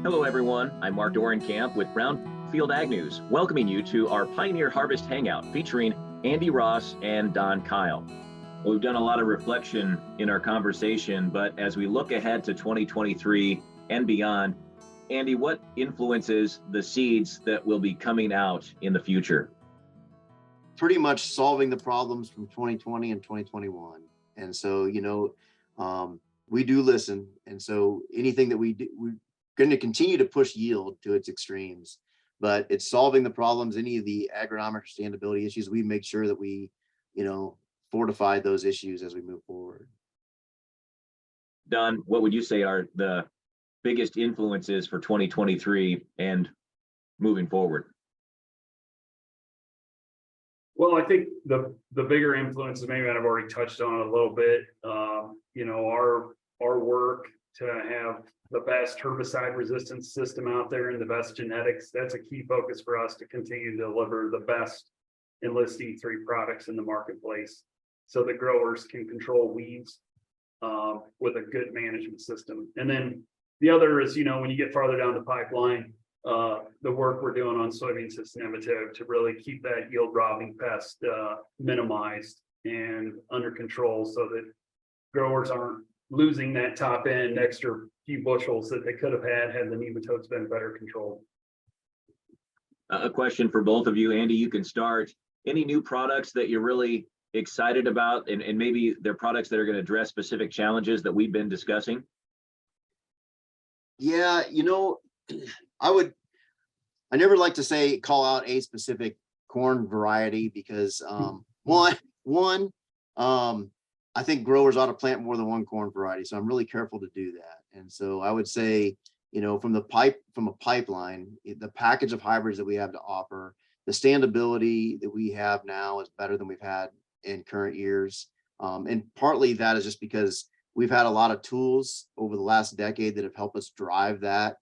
Hello, everyone. I'm Mark Dorenkamp with Brownfield Ag News, welcoming you to our Pioneer Harvest Hangout featuring Andy Ross and Don Kyle. Well, we've done a lot of reflection in our conversation, but as we look ahead to 2023 and beyond, Andy, what influences the seeds that will be coming out in the future? Pretty much solving the problems from 2020 and 2021. And so, we do listen. And so anything that we do, we're going to continue to push yield to its extremes, but it's solving the problems, any of the agronomic sustainability issues. We make sure that we, fortify those issues as we move forward. Don, what would you say are the biggest influences for 2023 and moving forward? Well, I think the bigger influences, maybe I've already touched on it a little bit. Our work to have the best herbicide resistance system out there and the best genetics, that's a key focus for us to continue to deliver the best Enlist E3 products in the marketplace so that growers can control weeds with a good management system. And then the other is, when you get farther down the pipeline, the work we're doing on soybean cyst nematode to really keep that yield robbing pest minimized and under control so that growers aren't losing that top end extra few bushels that they could have had the nematodes been better controlled. A question for both of you. Andy, you can start. Any new products that you're really excited about, and maybe they're products that are going to address specific challenges that we've been discussing? Yeah, I never like to call out a specific corn variety because I think growers ought to plant more than one corn variety. So I'm really careful to do that. And so I would say, from a pipeline, the package of hybrids that we have to offer, the standability that we have now is better than we've had in current years. And partly that is just because we've had a lot of tools over the last decade that have helped us drive that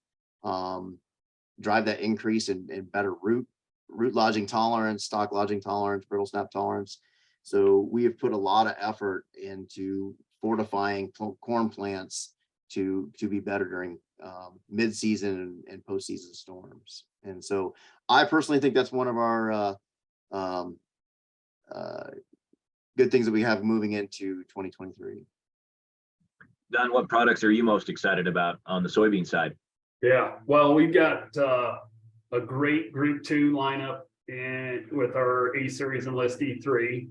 increase in better root lodging tolerance, stalk lodging tolerance, brittle snap tolerance. So we have put a lot of effort into fortifying corn plants to be better during mid-season and postseason storms. And so I personally think that's one of our good things that we have moving into 2023. Don, what products are you most excited about on the soybean side? Yeah, well, we've got a great Group 2 lineup with our A-Series Enlist E3.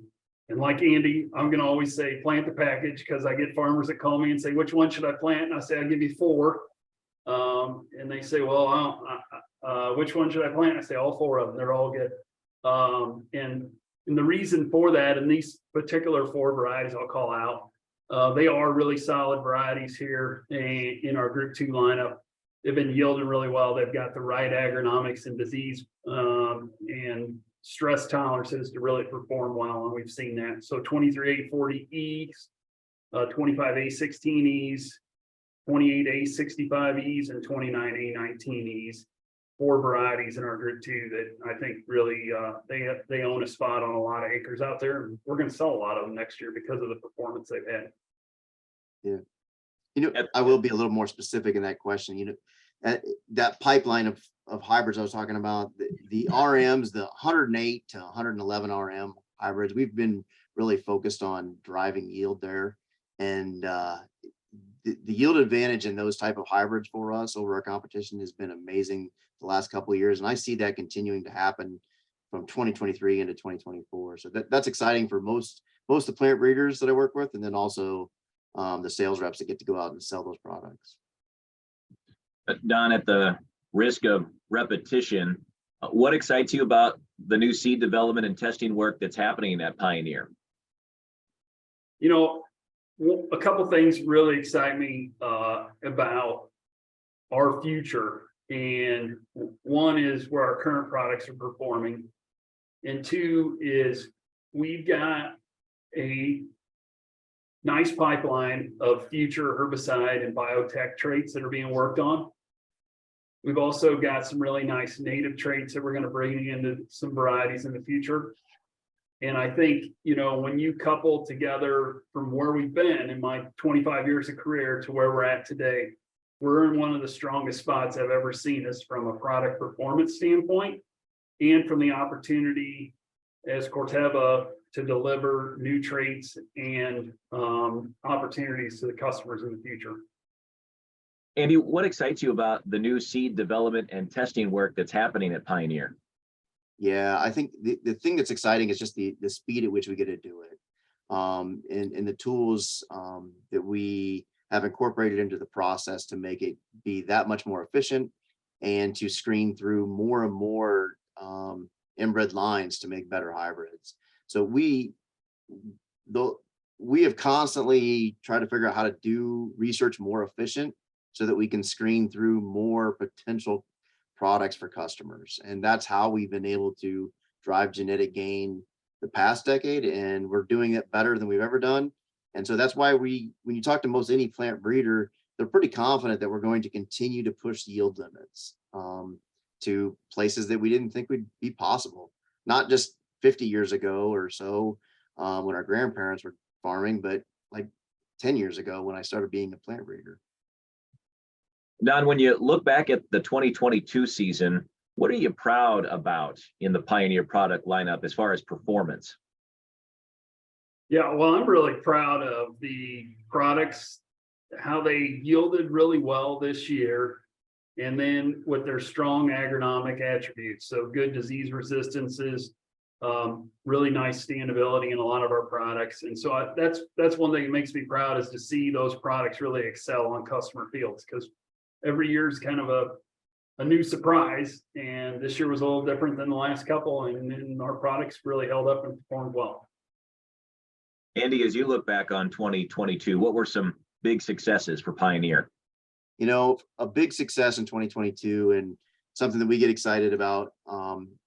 And like Andy, I'm going to always say plant the package because I get farmers that call me and say, which one should I plant? And I say, I'll give you 4. And they say, well, which one should I plant? I say, all 4 of them. They're all good. And the reason for that, and these particular 4 varieties I'll call out, they are really solid varieties here in our Group 2 lineup. They've been yielding really well. They've got the right agronomics and disease and stress tolerances to really perform well, and we've seen that. So 23A40Es, 25A16Es, 28A65Es, and 29A19Es, 4 varieties in our Group 2 that I think really they own a spot on a lot of acres out there. And we're going to sell a lot of them next year because of the performance they've had. Yeah. I will be a little more specific in that question. That pipeline of hybrids I was talking about, the RMs, the 108 to 111 RM hybrids, we've been really focused on driving yield there. And the yield advantage in those type of hybrids for us over our competition has been amazing the last couple of years. And I see that continuing to happen from 2023 into 2024. So that's exciting for most of the plant breeders that I work with, and then also the sales reps that get to go out and sell those products. Don, at the risk of repetition, what excites you about the new seed development and testing work that's happening at Pioneer? A couple things really excite me about our future. And one is where our current products are performing. And 2 is we've got a nice pipeline of future herbicide and biotech traits that are being worked on. We've also got some really nice native traits that we're going to bring into some varieties in the future. And I think, when you couple together from where we've been in my 25 years of career to where we're at today, we're in one of the strongest spots I've ever seen us from a product performance standpoint and from the opportunity as Corteva to deliver new traits and opportunities to the customers in the future. Andy, what excites you about the new seed development and testing work that's happening at Pioneer? Yeah, I think the thing that's exciting is just the speed at which we get to do it. And the tools that we have incorporated into the process to make it be that much more efficient and to screen through more and more inbred lines to make better hybrids. So we have constantly tried to figure out how to do research more efficient so that we can screen through more potential products for customers. And that's how we've been able to drive genetic gain the past decade, and we're doing it better than we've ever done. And so that's why when you talk to most any plant breeder, they're pretty confident that we're going to continue to push yield limits to places that we didn't think would be possible, not just 50 years ago or so when our grandparents were farming, but like 10 years ago when I started being a plant breeder. Don, when you look back at the 2022 season, what are you proud about in the Pioneer product lineup as far as performance? Yeah, well, I'm really proud of the products, how they yielded really well this year, and then with their strong agronomic attributes. So good disease resistances, really nice standability in a lot of our products. And so that's one thing that makes me proud, is to see those products really excel on customer fields, because every year is kind of a new surprise. And this year was a little different than the last couple, and our products really held up and performed well. Andy, as you look back on 2022, what were some big successes for Pioneer? You know, a big success in 2022 and something that we get excited about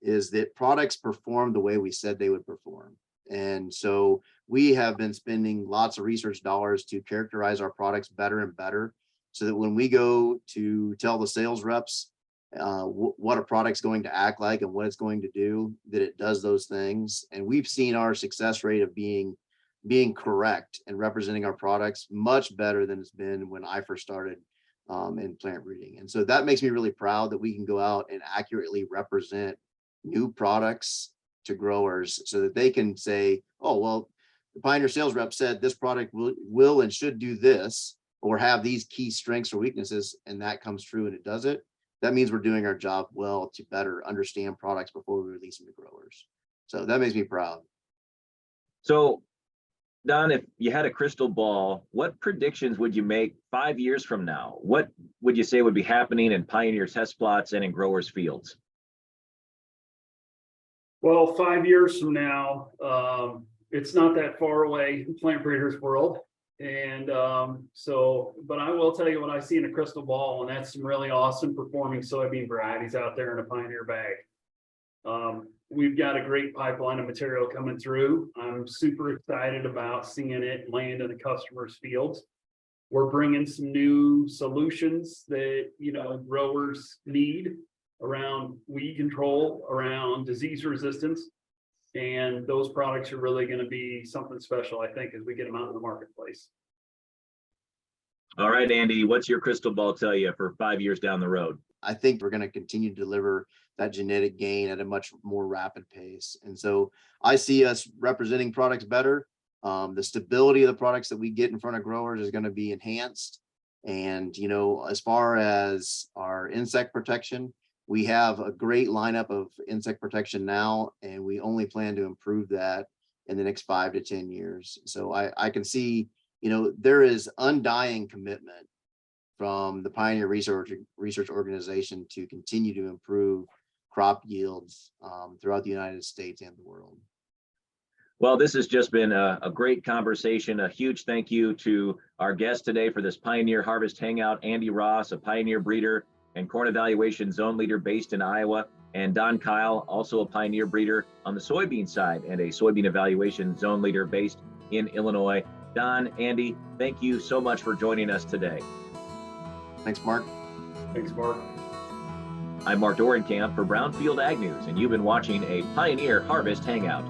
is that products perform the way we said they would perform. And so we have been spending lots of research dollars to characterize our products better and better, so that when we go to tell the sales reps what a product's going to act like and what it's going to do, that it does those things. And we've seen our success rate of being correct and representing our products much better than it's been when I first started in plant breeding. And so that makes me really proud that we can go out and accurately represent new products to growers so that they can say, oh, well, the Pioneer sales rep said this product will and should do this, or have these key strengths or weaknesses, and that comes true and it does it. That means we're doing our job well to better understand products before we release them to growers. So that makes me proud. So, Don, if you had a crystal ball, what predictions would you make 5 years from now? What would you say would be happening in Pioneer test plots and in growers' fields? Well, 5 years from now, it's not that far away in plant breeders' world. And but I will tell you what I see in a crystal ball, and that's some really awesome performing soybean varieties out there in a Pioneer bag. We've got a great pipeline of material coming through. I'm super excited about seeing it land in the customers' fields. We're bringing some new solutions that, growers need around weed control, around disease resistance. And those products are really going to be something special, I think, as we get them out in the marketplace. All right, Andy, what's your crystal ball tell you for 5 years down the road? I think we're going to continue to deliver that genetic gain at a much more rapid pace. And so I see us representing products better. The stability of the products that we get in front of growers is going to be enhanced. And, as far as our insect protection, we have a great lineup of insect protection now, and we only plan to improve that in the next 5 to 10 years. So I can see, there is undying commitment from the Pioneer Research Organization to continue to improve crop yields throughout the United States and the world. Well, this has just been a great conversation. A huge thank you to our guest today for this Pioneer Harvest Hangout, Andy Ross, a Pioneer breeder and corn evaluation zone leader based in Iowa, and Don Kyle, also a Pioneer breeder on the soybean side and a soybean evaluation zone leader based in Illinois. Don, Andy, thank you so much for joining us today. Thanks, Mark. Thanks, Mark. I'm Mark Dorenkamp for Brownfield Ag News, and you've been watching a Pioneer Harvest Hangout.